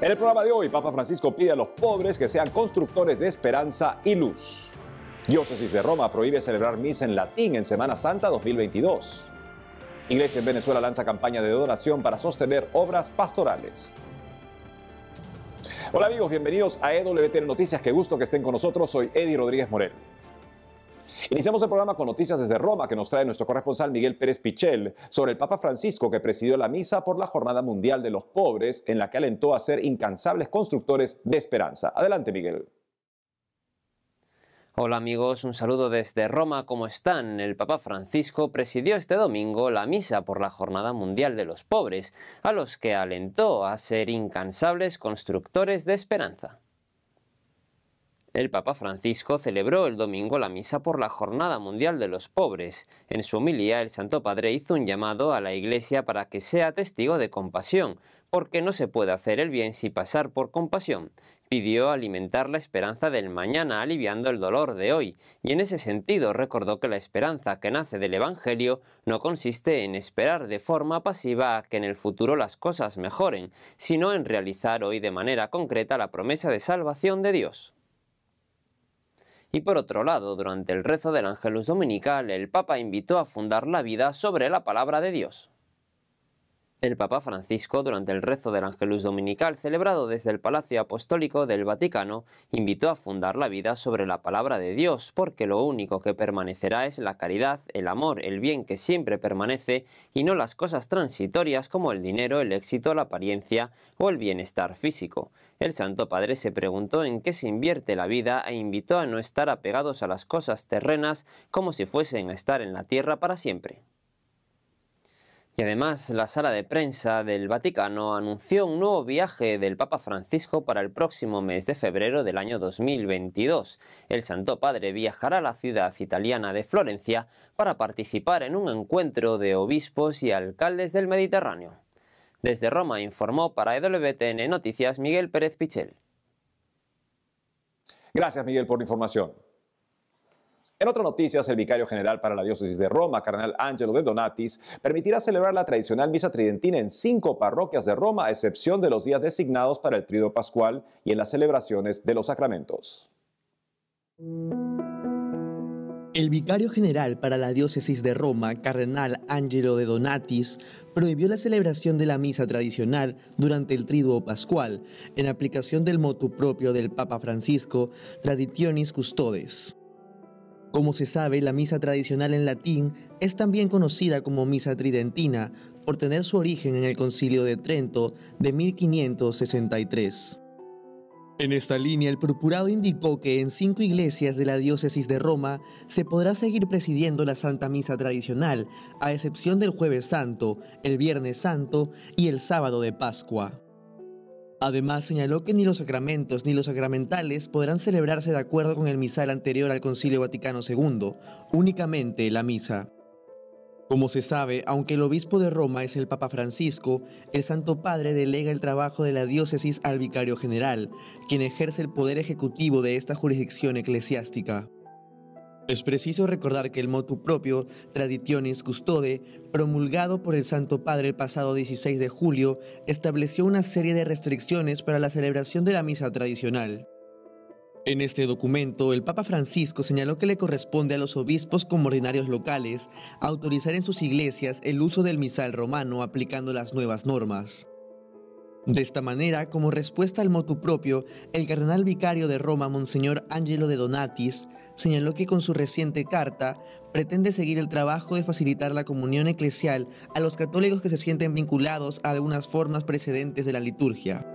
En el programa de hoy, Papa Francisco pide a los pobres que sean constructores de esperanza y luz. Diócesis de Roma prohíbe celebrar misa en latín en Semana Santa 2022. Iglesia en Venezuela lanza campaña de donación para sostener obras pastorales. Hola amigos, bienvenidos a EWTN Noticias. Qué gusto que estén con nosotros. Soy Eddie Rodríguez Morel. Iniciamos el programa con noticias desde Roma que nos trae nuestro corresponsal Miguel Pérez Pichel sobre el Papa Francisco, que presidió la misa por la Jornada Mundial de los Pobres, en la que alentó a ser incansables constructores de esperanza. Adelante, Miguel. Hola amigos, un saludo desde Roma. ¿Cómo están? El Papa Francisco presidió este domingo la misa por la Jornada Mundial de los Pobres, a los que alentó a ser incansables constructores de esperanza. El Papa Francisco celebró el domingo la misa por la Jornada Mundial de los Pobres. En su homilía, el Santo Padre hizo un llamado a la Iglesia para que sea testigo de compasión, porque no se puede hacer el bien sin pasar por compasión. Pidió alimentar la esperanza del mañana aliviando el dolor de hoy, y en ese sentido recordó que la esperanza que nace del Evangelio no consiste en esperar de forma pasiva a que en el futuro las cosas mejoren, sino en realizar hoy de manera concreta la promesa de salvación de Dios. Y por otro lado, durante el rezo del Ángelus Dominical, el Papa invitó a fundar la vida sobre la palabra de Dios. El Papa Francisco, durante el rezo del Ángelus Dominical celebrado desde el Palacio Apostólico del Vaticano, invitó a fundar la vida sobre la palabra de Dios, porque lo único que permanecerá es la caridad, el amor, el bien que siempre permanece, y no las cosas transitorias como el dinero, el éxito, la apariencia o el bienestar físico. El Santo Padre se preguntó en qué se invierte la vida e invitó a no estar apegados a las cosas terrenas como si fuesen a estar en la tierra para siempre. Y además, la sala de prensa del Vaticano anunció un nuevo viaje del Papa Francisco para el próximo mes de febrero del año 2022. El Santo Padre viajará a la ciudad italiana de Florencia para participar en un encuentro de obispos y alcaldes del Mediterráneo. Desde Roma informó para EWTN Noticias Miguel Pérez Pichel. Gracias, Miguel, por la información. En otras noticias, el vicario general para la diócesis de Roma, cardenal Angelo de Donatis, permitirá celebrar la tradicional misa tridentina en 5 parroquias de Roma, a excepción de los días designados para el Tríodo Pascual y en las celebraciones de los sacramentos. El vicario general para la diócesis de Roma, cardenal Angelo de Donatis, prohibió la celebración de la misa tradicional durante el Tríodo Pascual, en aplicación del motu propio del Papa Francisco, Traditionis Custodes. Como se sabe, la misa tradicional en latín es también conocida como misa tridentina por tener su origen en el Concilio de Trento de 1563. En esta línea, el purpurado indicó que en 5 iglesias de la diócesis de Roma se podrá seguir presidiendo la Santa Misa tradicional, a excepción del Jueves Santo, el Viernes Santo y el Sábado de Pascua. Además, señaló que ni los sacramentos ni los sacramentales podrán celebrarse de acuerdo con el misal anterior al Concilio Vaticano II, únicamente la misa. Como se sabe, aunque el obispo de Roma es el Papa Francisco, el Santo Padre delega el trabajo de la diócesis al vicario general, quien ejerce el poder ejecutivo de esta jurisdicción eclesiástica. Es preciso recordar que el motu propio Traditionis Custode, promulgado por el Santo Padre el pasado 16 de julio, estableció una serie de restricciones para la celebración de la misa tradicional. En este documento, el Papa Francisco señaló que le corresponde a los obispos como ordinarios locales autorizar en sus iglesias el uso del misal romano aplicando las nuevas normas. De esta manera, como respuesta al motu propio, el cardenal vicario de Roma, Monseñor Angelo de Donatis, señaló que con su reciente carta pretende seguir el trabajo de facilitar la comunión eclesial a los católicos que se sienten vinculados a algunas formas precedentes de la liturgia.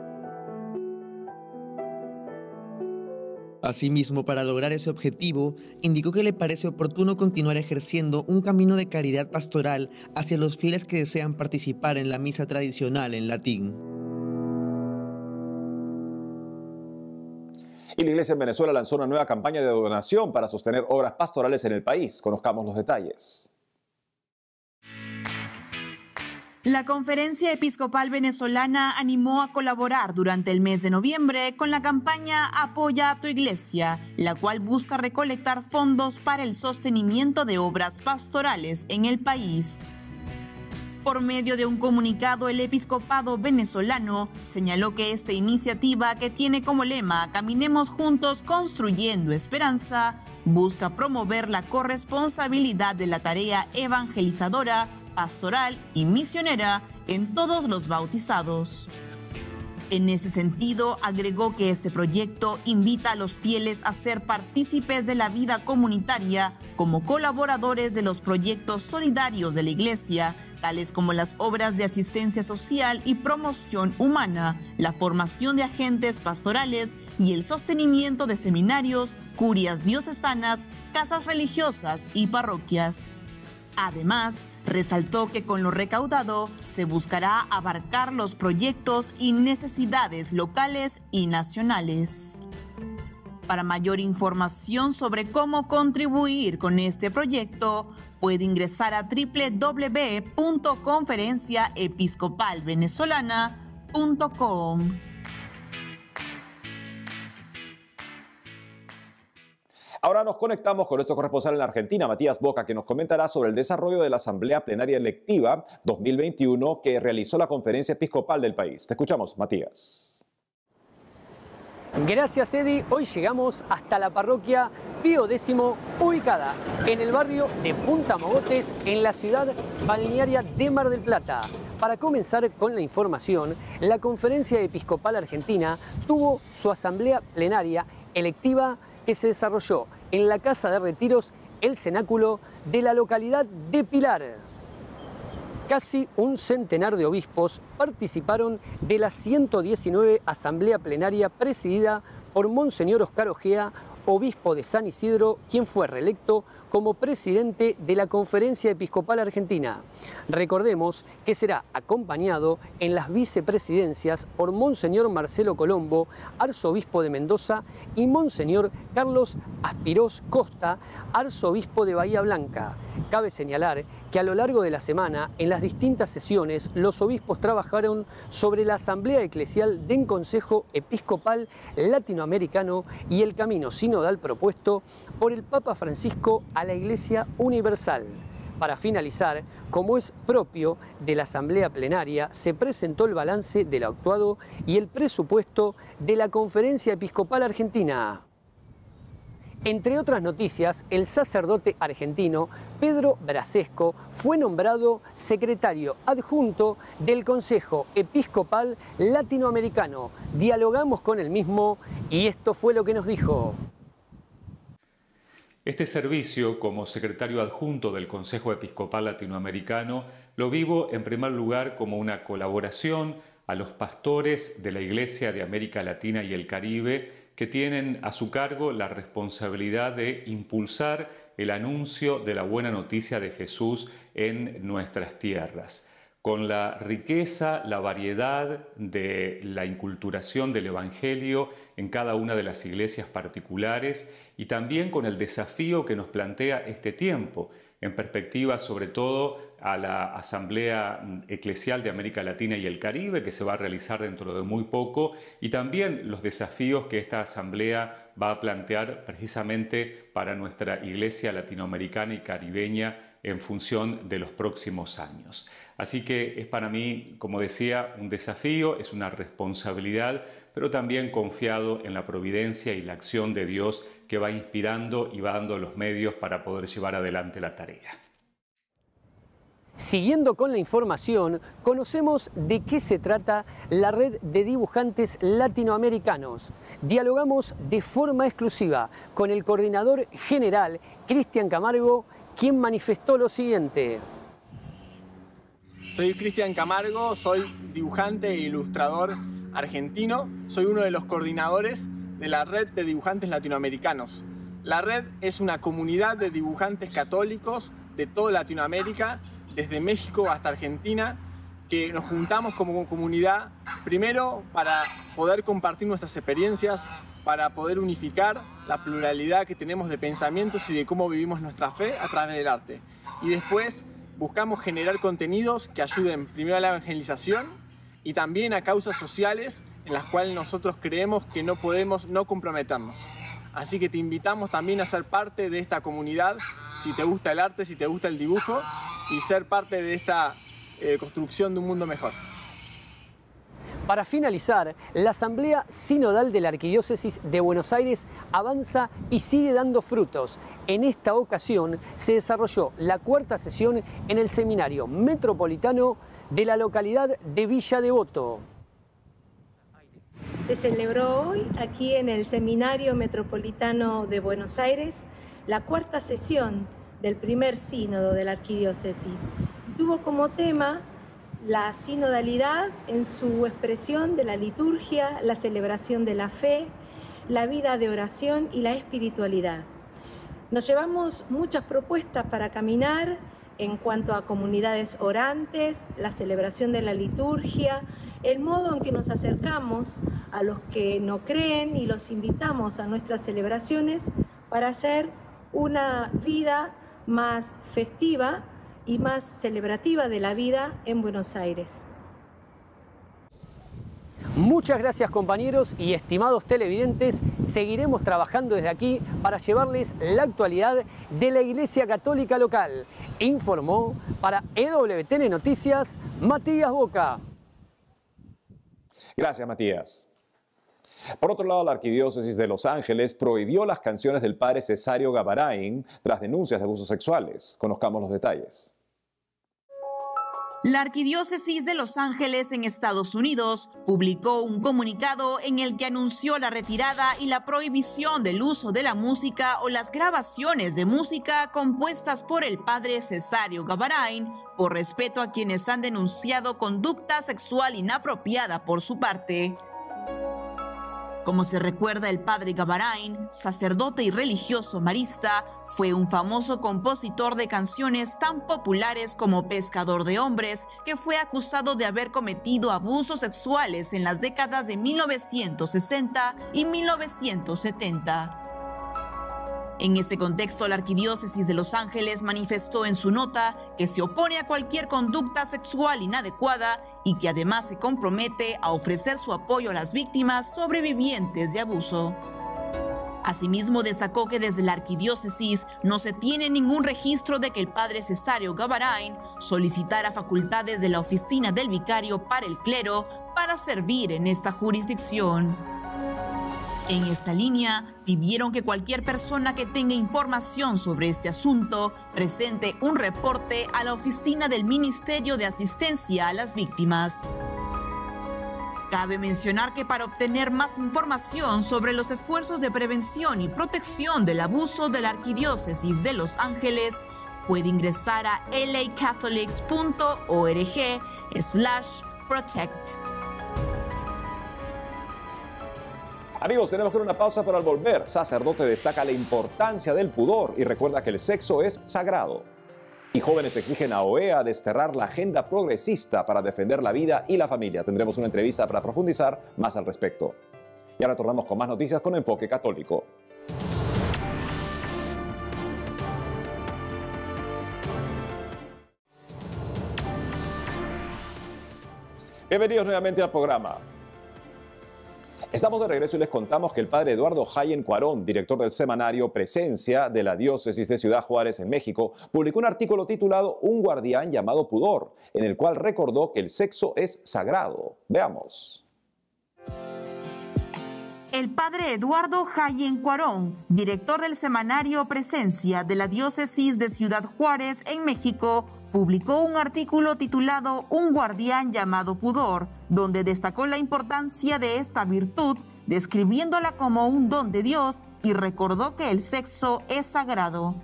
Asimismo, para lograr ese objetivo, indicó que le parece oportuno continuar ejerciendo un camino de caridad pastoral hacia los fieles que desean participar en la misa tradicional en latín. Y la Iglesia en Venezuela lanzó una nueva campaña de donación para sostener obras pastorales en el país. Conozcamos los detalles. La Conferencia Episcopal Venezolana animó a colaborar durante el mes de noviembre con la campaña Apoya a tu Iglesia, la cual busca recolectar fondos para el sostenimiento de obras pastorales en el país. Por medio de un comunicado, el episcopado venezolano señaló que esta iniciativa, que tiene como lema "Caminemos juntos construyendo esperanza", busca promover la corresponsabilidad de la tarea evangelizadora, pastoral y misionera en todos los bautizados. En este sentido, agregó que este proyecto invita a los fieles a ser partícipes de la vida comunitaria como colaboradores de los proyectos solidarios de la Iglesia, tales como las obras de asistencia social y promoción humana, la formación de agentes pastorales y el sostenimiento de seminarios, curias diocesanas, casas religiosas y parroquias. Además, resaltó que con lo recaudado se buscará abarcar los proyectos y necesidades locales y nacionales. Para mayor información sobre cómo contribuir con este proyecto, puede ingresar a www.conferenciaepiscopalvenezolana.com. Ahora nos conectamos con nuestro corresponsal en la Argentina, Matías Boca, que nos comentará sobre el desarrollo de la Asamblea Plenaria Electiva 2021 que realizó la Conferencia Episcopal del país. Te escuchamos, Matías. Gracias, Eddie. Hoy llegamos hasta la parroquia Pío X, ubicada en el barrio de Punta Mogotes, en la ciudad balnearia de Mar del Plata. Para comenzar con la información, la Conferencia Episcopal Argentina tuvo su Asamblea Plenaria Electiva que se desarrolló en la Casa de Retiros, el cenáculo de la localidad de Pilar. Casi un centenar de obispos participaron de la 119 Asamblea Plenaria presidida por Monseñor Oscar Ojea, obispo de San Isidro, quien fue reelecto como presidente de la Conferencia Episcopal Argentina. Recordemos que será acompañado en las vicepresidencias por Monseñor Marcelo Colombo, arzobispo de Mendoza, y Monseñor Carlos Aspirós Costa, arzobispo de Bahía Blanca. Cabe señalar que a lo largo de la semana, en las distintas sesiones, los obispos trabajaron sobre la Asamblea Eclesial del Consejo Episcopal Latinoamericano y el camino sinodal propuesto por el Papa Francisco a la Iglesia Universal. Para finalizar, como es propio de la Asamblea Plenaria, se presentó el balance de lo actuado y el presupuesto de la Conferencia Episcopal Argentina. Entre otras noticias, el sacerdote argentino Pedro Brasesco fue nombrado secretario adjunto del Consejo Episcopal Latinoamericano. Dialogamos con él mismo y esto fue lo que nos dijo. Este servicio como secretario adjunto del Consejo Episcopal Latinoamericano lo vivo en primer lugar como una colaboración a los pastores de la Iglesia de América Latina y el Caribe que tienen a su cargo la responsabilidad de impulsar el anuncio de la buena noticia de Jesús en nuestras tierras. Con la riqueza, la variedad de la inculturación del Evangelio en cada una de las iglesias particulares y también con el desafío que nos plantea este tiempo, en perspectiva sobre todo a la Asamblea Eclesial de América Latina y el Caribe, que se va a realizar dentro de muy poco, y también los desafíos que esta Asamblea va a plantear precisamente para nuestra Iglesia latinoamericana y caribeña en función de los próximos años. Así que es para mí, como decía, un desafío, es una responsabilidad, pero también confiado en la providencia y la acción de Dios que va inspirando y va dando los medios para poder llevar adelante la tarea. Siguiendo con la información, conocemos de qué se trata la Red de Dibujantes Latinoamericanos. Dialogamos de forma exclusiva con el coordinador general, Cristian Camargo, quien manifestó lo siguiente. Soy Cristian Camargo, soy dibujante e ilustrador argentino. Soy uno de los coordinadores de la Red de Dibujantes Latinoamericanos. La red es una comunidad de dibujantes católicos de toda Latinoamérica, desde México hasta Argentina, que nos juntamos como comunidad, primero para poder compartir nuestras experiencias, para poder unificar la pluralidad que tenemos de pensamientos y de cómo vivimos nuestra fe a través del arte. Y después buscamos generar contenidos que ayuden primero a la evangelización y también a causas sociales en las cuales nosotros creemos que no podemos no comprometernos. Así que te invitamos también a ser parte de esta comunidad, si te gusta el arte, si te gusta el dibujo, y ser parte de esta construcción de un mundo mejor. Para finalizar, la Asamblea Sinodal de la Arquidiócesis de Buenos Aires avanza y sigue dando frutos. En esta ocasión se desarrolló la cuarta sesión en el Seminario Metropolitano de la localidad de Villa Devoto. Se celebró hoy aquí en el Seminario Metropolitano de Buenos Aires la cuarta sesión del primer sínodo de la Arquidiócesis. Tuvo como tema la sinodalidad en su expresión de la liturgia, la celebración de la fe, la vida de oración y la espiritualidad. Nos llevamos muchas propuestas para caminar en cuanto a comunidades orantes, la celebración de la liturgia, el modo en que nos acercamos a los que no creen y los invitamos a nuestras celebraciones para hacer una vida más festiva y más celebrativa de la vida en Buenos Aires. Muchas gracias, compañeros y estimados televidentes. Seguiremos trabajando desde aquí para llevarles la actualidad de la Iglesia Católica local. Informó para EWTN Noticias Matías Boca. Gracias, Matías. Por otro lado, la Arquidiócesis de Los Ángeles prohibió las canciones del padre Cesario Gavarain tras denuncias de abusos sexuales. Conozcamos los detalles. La Arquidiócesis de Los Ángeles en Estados Unidos publicó un comunicado en el que anunció la retirada y la prohibición del uso de la música o las grabaciones de música compuestas por el padre Cesario Gavarain por respeto a quienes han denunciado conducta sexual inapropiada por su parte. Como se recuerda, el padre Gavarain, sacerdote y religioso marista, fue un famoso compositor de canciones tan populares como Pescador de Hombres, que fue acusado de haber cometido abusos sexuales en las décadas de 1960 y 1970. En ese contexto, la Arquidiócesis de Los Ángeles manifestó en su nota que se opone a cualquier conducta sexual inadecuada y que además se compromete a ofrecer su apoyo a las víctimas sobrevivientes de abuso. Asimismo, destacó que desde la Arquidiócesis no se tiene ningún registro de que el padre Cesario Gavarain solicitara facultades de la oficina del vicario para el clero para servir en esta jurisdicción. En esta línea, pidieron que cualquier persona que tenga información sobre este asunto presente un reporte a la oficina del Ministerio de Asistencia a las Víctimas. Cabe mencionar que para obtener más información sobre los esfuerzos de prevención y protección del abuso de la Arquidiócesis de Los Ángeles, puede ingresar a lacatholics.org/protect. Amigos, tenemos que ir a una pausa, pero al volver, sacerdote destaca la importancia del pudor y recuerda que el sexo es sagrado. Y jóvenes exigen a OEA desterrar la agenda progresista para defender la vida y la familia. Tendremos una entrevista para profundizar más al respecto. Y ahora retornamos con más noticias con enfoque católico. Bienvenidos nuevamente al programa. Estamos de regreso y les contamos que el padre Eduardo Jayen Cuarón, director del semanario Presencia de la Diócesis de Ciudad Juárez en México, publicó un artículo titulado Un guardián llamado pudor, en el cual recordó que el sexo es sagrado. Veamos. El padre Eduardo Jayen Cuarón, director del semanario Presencia de la Diócesis de Ciudad Juárez en México, publicó un artículo titulado Un guardián llamado pudor, donde destacó la importancia de esta virtud, describiéndola como un don de Dios y recordó que el sexo es sagrado.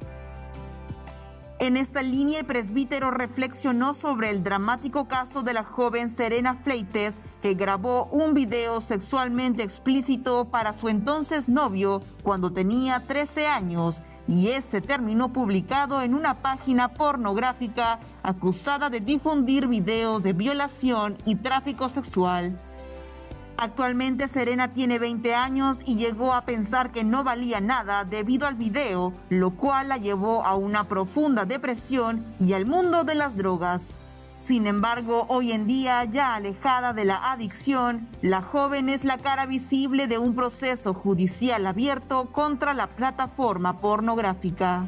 En esta línea, el presbítero reflexionó sobre el dramático caso de la joven Serena Fleites, que grabó un video sexualmente explícito para su entonces novio cuando tenía 13 años, y este terminó publicado en una página pornográfica acusada de difundir videos de violación y tráfico sexual. Actualmente Serena tiene 20 años y llegó a pensar que no valía nada debido al video, lo cual la llevó a una profunda depresión y al mundo de las drogas. Sin embargo, hoy en día, ya alejada de la adicción, la joven es la cara visible de un proceso judicial abierto contra la plataforma pornográfica.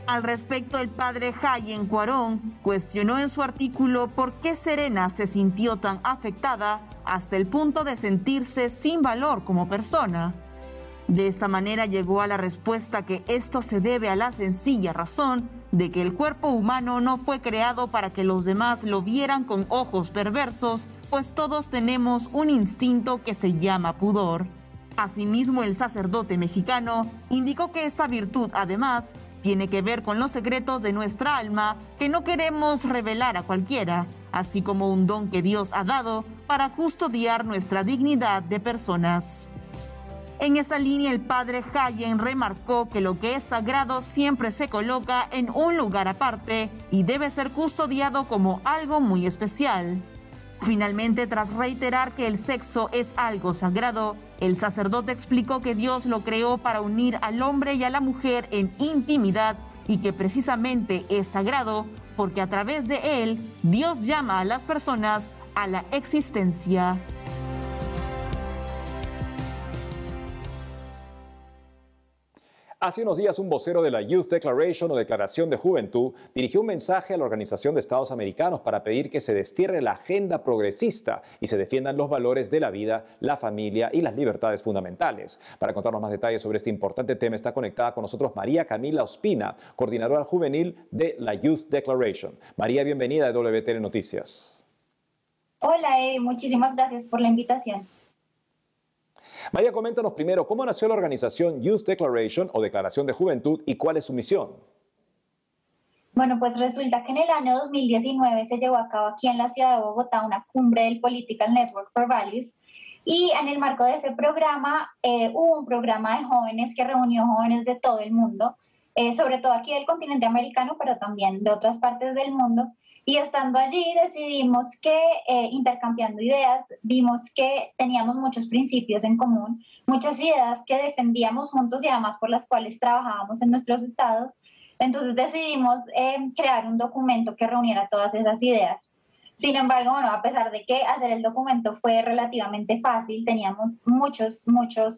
Al respecto, el padre Hayen Cuarón cuestionó en su artículo por qué Serena se sintió tan afectada hasta el punto de sentirse sin valor como persona. De esta manera llegó a la respuesta que esto se debe a la sencilla razón de que el cuerpo humano no fue creado para que los demás lo vieran con ojos perversos, pues todos tenemos un instinto que se llama pudor. Asimismo, el sacerdote mexicano indicó que esta virtud, además, tiene que ver con los secretos de nuestra alma que no queremos revelar a cualquiera, así como un don que Dios ha dado para custodiar nuestra dignidad de personas. En esa línea, el padre Hayen remarcó que lo que es sagrado siempre se coloca en un lugar aparte y debe ser custodiado como algo muy especial. Finalmente, tras reiterar que el sexo es algo sagrado, el sacerdote explicó que Dios lo creó para unir al hombre y a la mujer en intimidad y que precisamente es sagrado porque a través de él Dios llama a las personas a la existencia. Hace unos días, un vocero de la Youth Declaration o Declaración de Juventud dirigió un mensaje a la Organización de Estados Americanos para pedir que se destierre la agenda progresista y se defiendan los valores de la vida, la familia y las libertades fundamentales. Para contarnos más detalles sobre este importante tema está conectada con nosotros María Camila Ospina, coordinadora juvenil de la Youth Declaration. María, bienvenida a WTN Noticias. Hola, muchísimas gracias por la invitación. María, coméntanos primero, ¿cómo nació la organización Youth Declaration o Declaración de Juventud y cuál es su misión? Bueno, pues resulta que en el año 2019 se llevó a cabo aquí en la ciudad de Bogotá una cumbre del Political Network for Values y en el marco de ese programa hubo un programa de jóvenes que reunió jóvenes de todo el mundo, sobre todo aquí del continente americano, pero también de otras partes del mundo. Y estando allí decidimos que, intercambiando ideas, vimos que teníamos muchos principios en común, muchas ideas que defendíamos juntos y además por las cuales trabajábamos en nuestros estados. Entonces decidimos crear un documento que reuniera todas esas ideas. Sin embargo, bueno, a pesar de que hacer el documento fue relativamente fácil, teníamos muchos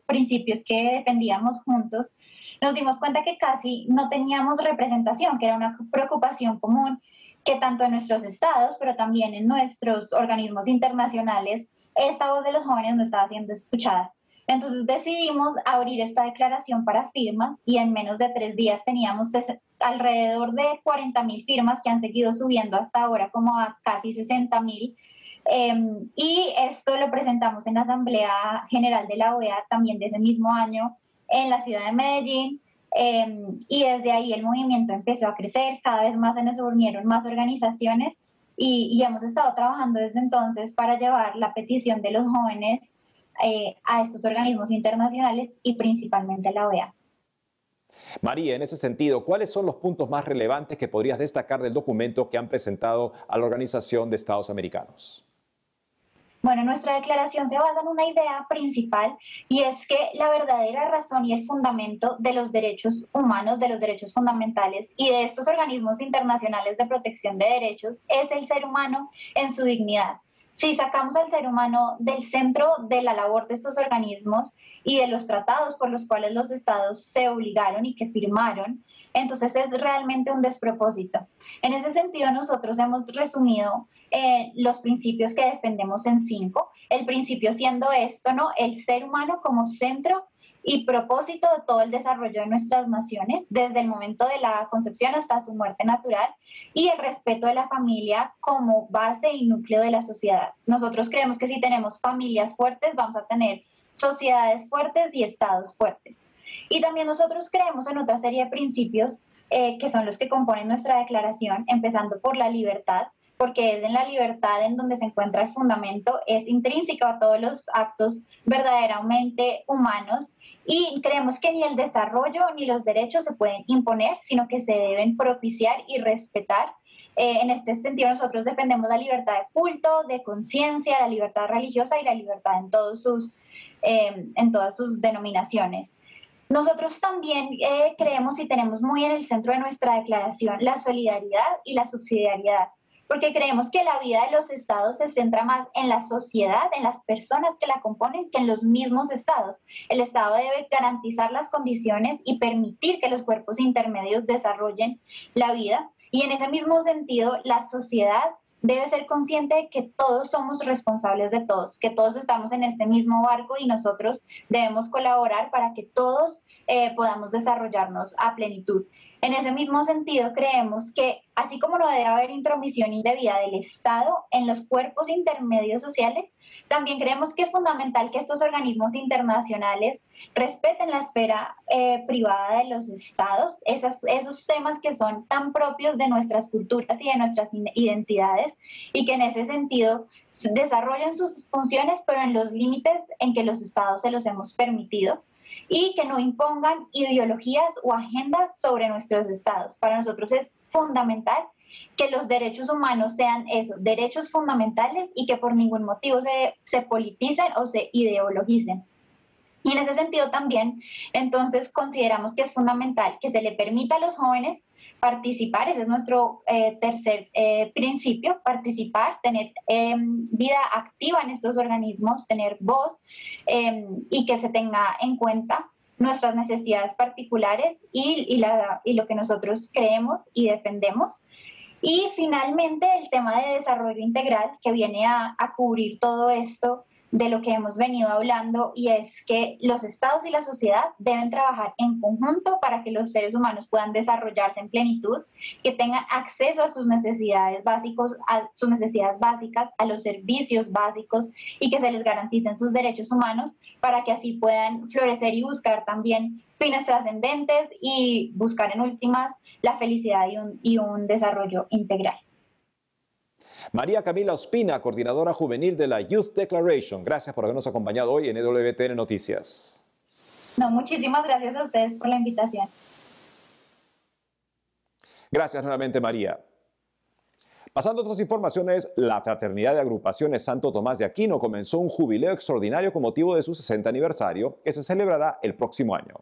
principios que defendíamos juntos, nos dimos cuenta que casi no teníamos representación, que era una preocupación común, que tanto en nuestros estados, pero también en nuestros organismos internacionales, esta voz de los jóvenes no estaba siendo escuchada. Entonces decidimos abrir esta declaración para firmas y en menos de 3 días teníamos alrededor de 40.000 firmas que han seguido subiendo hasta ahora como a casi 60.000. Y esto lo presentamos en la Asamblea General de la OEA también de ese mismo año en la ciudad de Medellín. Y desde ahí el movimiento empezó a crecer, cada vez más se nos unieron más organizaciones y hemos estado trabajando desde entonces para llevar la petición de los jóvenes a estos organismos internacionales y principalmente a la OEA. María, en ese sentido, ¿cuáles son los puntos más relevantes que podrías destacar del documento que han presentado a la Organización de Estados Americanos? Bueno, nuestra declaración se basa en una idea principal y es que la verdadera razón y el fundamento de los derechos humanos, de los derechos fundamentales y de estos organismos internacionales de protección de derechos es el ser humano en su dignidad. Si sacamos al ser humano del centro de la labor de estos organismos y de los tratados por los cuales los estados se obligaron y que firmaron, entonces es realmente un despropósito. En ese sentido, nosotros hemos resumido los principios que defendemos en 5. El principio siendo esto, ¿no? El ser humano como centro y propósito de todo el desarrollo de nuestras naciones, desde el momento de la concepción hasta su muerte natural, y el respeto de la familia como base y núcleo de la sociedad. Nosotros creemos que si tenemos familias fuertes, vamos a tener sociedades fuertes y estados fuertes. Y también nosotros creemos en otra serie de principios que son los que componen nuestra declaración, empezando por la libertad, porque es en la libertad en donde se encuentra el fundamento, es intrínseco a todos los actos verdaderamente humanos y creemos que ni el desarrollo ni los derechos se pueden imponer, sino que se deben propiciar y respetar. En este sentido, nosotros defendemos la libertad de culto, de conciencia, la libertad religiosa y la libertad en todas sus denominaciones. Nosotros también creemos y tenemos muy en el centro de nuestra declaración la solidaridad y la subsidiariedad. porque creemos que la vida de los estados se centra más en la sociedad, en las personas que la componen, que en los mismos estados. El estado debe garantizar las condiciones y permitir que los cuerpos intermedios desarrollen la vida, y en ese mismo sentido la sociedad debe ser consciente de que todos somos responsables de todos, que todos estamos en este mismo barco y nosotros debemos colaborar para que todos podamos desarrollarnos a plenitud. En ese mismo sentido, creemos que así como no debe haber intromisión indebida del Estado en los cuerpos intermedios sociales, también creemos que es fundamental que estos organismos internacionales respeten la esfera privada de los estados, esos temas que son tan propios de nuestras culturas y de nuestras identidades, y que en ese sentido desarrollen sus funciones, pero en los límites en que los estados se los hemos permitido, y que no impongan ideologías o agendas sobre nuestros estados. Para nosotros es fundamental que los derechos humanos sean eso, derechos fundamentales, y que por ningún motivo se politicen o se ideologicen. Y en ese sentido también, entonces, consideramos que es fundamental que se le permita a los jóvenes participar, ese es nuestro tercer principio, participar, tener vida activa en estos organismos, tener voz, y que se tenga en cuenta nuestras necesidades particulares y lo que nosotros creemos y defendemos. Y finalmente el tema de desarrollo integral, que viene a cubrir todo esto de lo que hemos venido hablando, y es que los estados y la sociedad deben trabajar en conjunto para que los seres humanos puedan desarrollarse en plenitud, que tengan acceso a sus necesidades básicas, a los servicios básicos, y que se les garanticen sus derechos humanos para que así puedan florecer y buscar también fines trascendentes y buscar en últimas la felicidad y un desarrollo integral. María Camila Ospina, coordinadora juvenil de la Youth Declaration, gracias por habernos acompañado hoy en EWTN Noticias. No, muchísimas gracias a ustedes por la invitación. Gracias nuevamente, María. Pasando a otras informaciones, la Fraternidad de Agrupaciones Santo Tomás de Aquino comenzó un jubileo extraordinario con motivo de su 60 aniversario, que se celebrará el próximo año.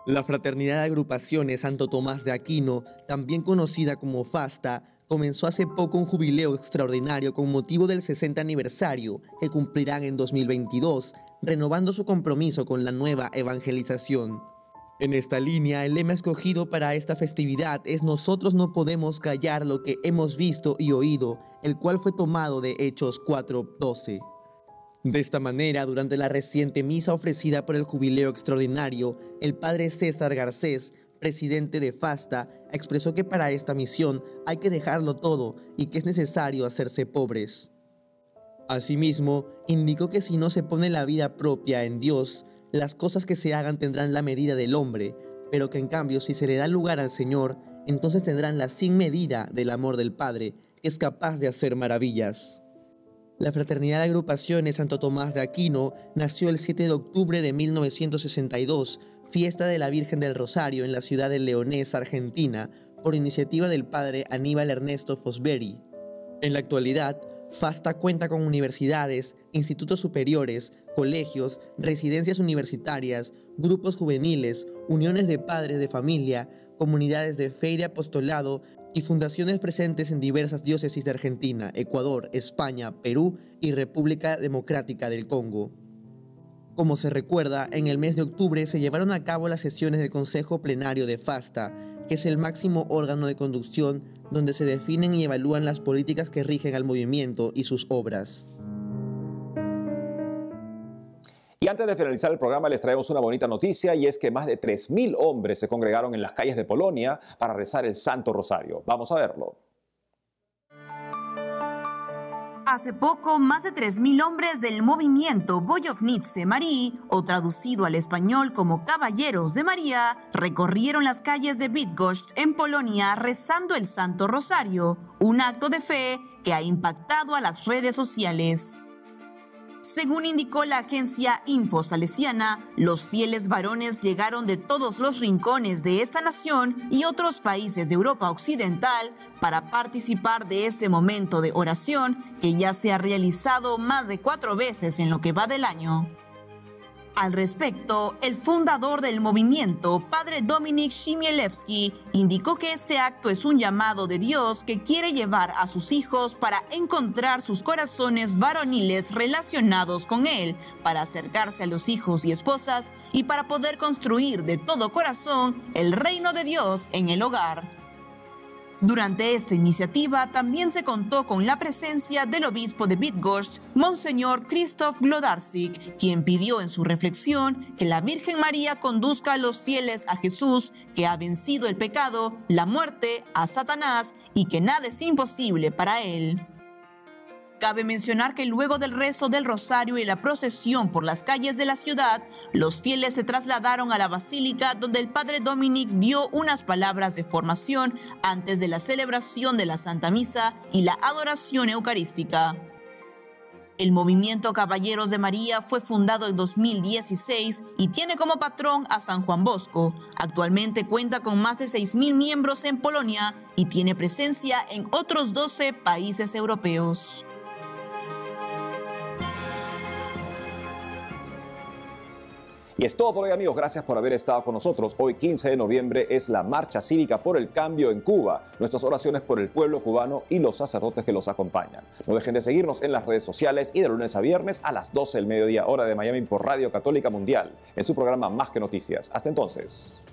La Fraternidad de Agrupaciones Santo Tomás de Aquino, también conocida como FASTA, comenzó hace poco un jubileo extraordinario con motivo del 60 aniversario que cumplirán en 2022, renovando su compromiso con la nueva evangelización. En esta línea, el lema escogido para esta festividad es "Nosotros no podemos callar lo que hemos visto y oído", el cual fue tomado de Hechos 4:12. De esta manera, durante la reciente misa ofrecida por el jubileo extraordinario, el padre César Garcés, presidente de FASTA, expresó que para esta misión hay que dejarlo todo y que es necesario hacerse pobres. Asimismo, indicó que si no se pone la vida propia en Dios, las cosas que se hagan tendrán la medida del hombre, pero que en cambio si se le da lugar al Señor, entonces tendrán la sin medida del amor del Padre, que es capaz de hacer maravillas. La Fraternidad de Agrupaciones Santo Tomás de Aquino nació el 7 de octubre de 1962, fiesta de la Virgen del Rosario en la ciudad de Leonés, Argentina, por iniciativa del padre Aníbal Ernesto Fosberi. En la actualidad, FASTA cuenta con universidades, institutos superiores, colegios, residencias universitarias, grupos juveniles, uniones de padres de familia, comunidades de fe y de apostolado, y fundaciones presentes en diversas diócesis de Argentina, Ecuador, España, Perú y República Democrática del Congo. Como se recuerda, en el mes de octubre se llevaron a cabo las sesiones del Consejo Plenario de FASTA, que es el máximo órgano de conducción donde se definen y evalúan las políticas que rigen al movimiento y sus obras. Y antes de finalizar el programa les traemos una bonita noticia, y es que más de 3.000 hombres se congregaron en las calles de Polonia para rezar el Santo Rosario. Vamos a verlo. Hace poco, más de 3.000 hombres del movimiento Bojownicy Marii, o traducido al español como Caballeros de María, recorrieron las calles de Bydgoszcz en Polonia rezando el Santo Rosario, un acto de fe que ha impactado a las redes sociales. Según indicó la agencia Info Salesiana, los fieles varones llegaron de todos los rincones de esta nación y otros países de Europa Occidental para participar de este momento de oración que ya se ha realizado más de 4 veces en lo que va del año. Al respecto, el fundador del movimiento, padre Dominik Chmielewski, indicó que este acto es un llamado de Dios que quiere llevar a sus hijos para encontrar sus corazones varoniles relacionados con Él, para acercarse a los hijos y esposas y para poder construir de todo corazón el reino de Dios en el hogar. Durante esta iniciativa también se contó con la presencia del obispo de Bydgoszcz, Monseñor Krzysztof Glodarczyk, quien pidió en su reflexión que la Virgen María conduzca a los fieles a Jesús, que ha vencido el pecado, la muerte, a Satanás y que nada es imposible para él. Cabe mencionar que luego del rezo del rosario y la procesión por las calles de la ciudad, los fieles se trasladaron a la basílica donde el padre Dominik dio unas palabras de formación antes de la celebración de la Santa Misa y la adoración eucarística. El movimiento Caballeros de María fue fundado en 2016 y tiene como patrón a San Juan Bosco. Actualmente cuenta con más de 6.000 miembros en Polonia y tiene presencia en otros 12 países europeos. Y es todo por hoy, amigos. Gracias por haber estado con nosotros. Hoy, 15 de noviembre, es la Marcha Cívica por el Cambio en Cuba. Nuestras oraciones por el pueblo cubano y los sacerdotes que los acompañan. No dejen de seguirnos en las redes sociales y de lunes a viernes a las 12 del mediodía, hora de Miami, por Radio Católica Mundial, en su programa Más que Noticias. Hasta entonces.